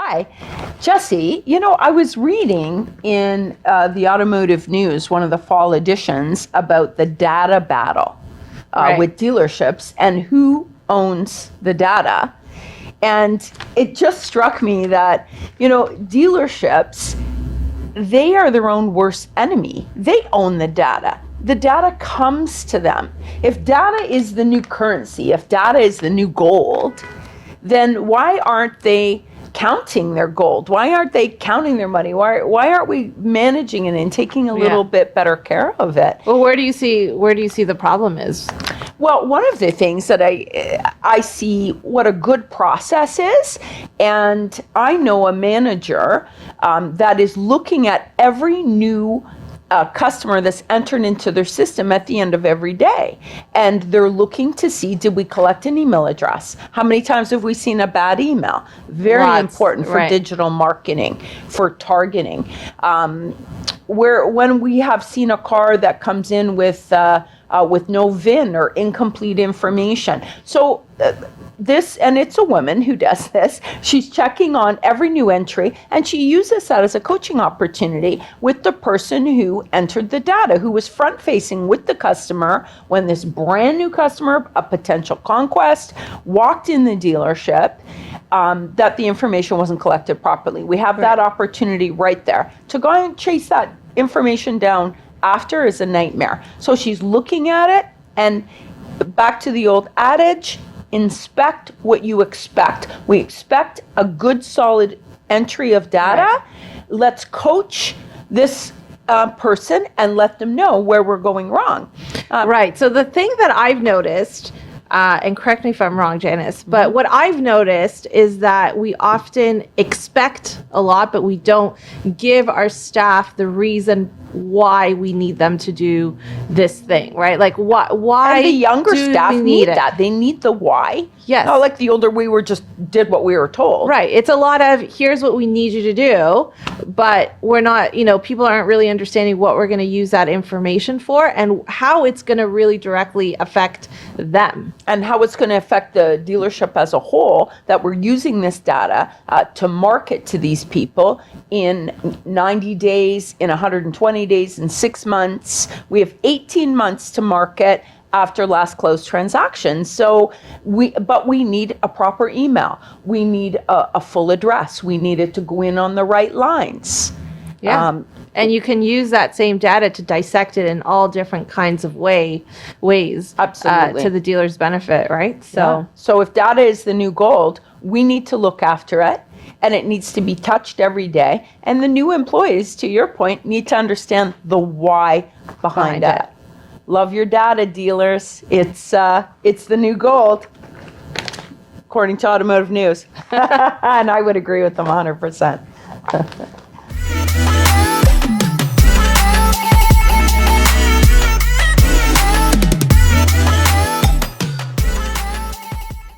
Hi, Jessi. I was reading in the Automotive News, one of the fall editions, about the data battle with dealerships and who owns the data. And it just struck me that, dealerships, they are their own worst enemy. They own the data. The data comes to them. If data is the new currency, if data is the new gold, then why aren't they counting their gold? Why aren't they counting their money? Why aren't we managing it and taking a little bit better care of it? Well, where do you see the problem is? Well, one of the things that I see what a good process is, and I know a manager that is looking at every new customer that's entered into their system at the end of every day. And they're looking to see, did we collect an email address? How many times have we seen a bad email? Very important for digital marketing, for targeting. When we have seen a car that comes in with no VIN or incomplete information. So and it's a woman who does this. She's checking on every new entry, and she uses that as a coaching opportunity with the person who entered the data, who was front-facing with the customer when this brand new customer, a potential conquest, walked in the dealership, that the information wasn't collected properly. We have that opportunity right there. To go and chase that information down after is a nightmare. So she's looking at it, and back to the old adage, inspect what you expect. We expect a good, solid entry of data. Let's coach this person and let them know where we're going wrong. So the thing that I've noticed, and correct me if I'm wrong, Janice, but what I've noticed is that we often expect a lot, but we don't give our staff the reason why we need them to do this thing, right? Like why and the younger staff need that. They need the why. Yes. Not like the older we were, just did what we were told. Right. It's a lot of, here's what we need you to do, but we're not, people aren't really understanding what we're going to use that information for and how it's going to really directly affect them. And how it's going to affect the dealership as a whole, that we're using this data to market to these people in 90 days, in 120 days, in 6 months. We have 18 months to market after last closed transactions. So we need a proper email. We need a full address. We need it to go in on the right lines. Yeah. And you can use that same data to dissect it in all different kinds of ways. Absolutely. To the dealer's benefit, right? So if data is the new gold, we need to look after it, and it needs to be touched every day. And the new employees, to your point, need to understand the why behind it. Love your data, dealers. It's the new gold, according to Automotive News. And I would agree with them 100%.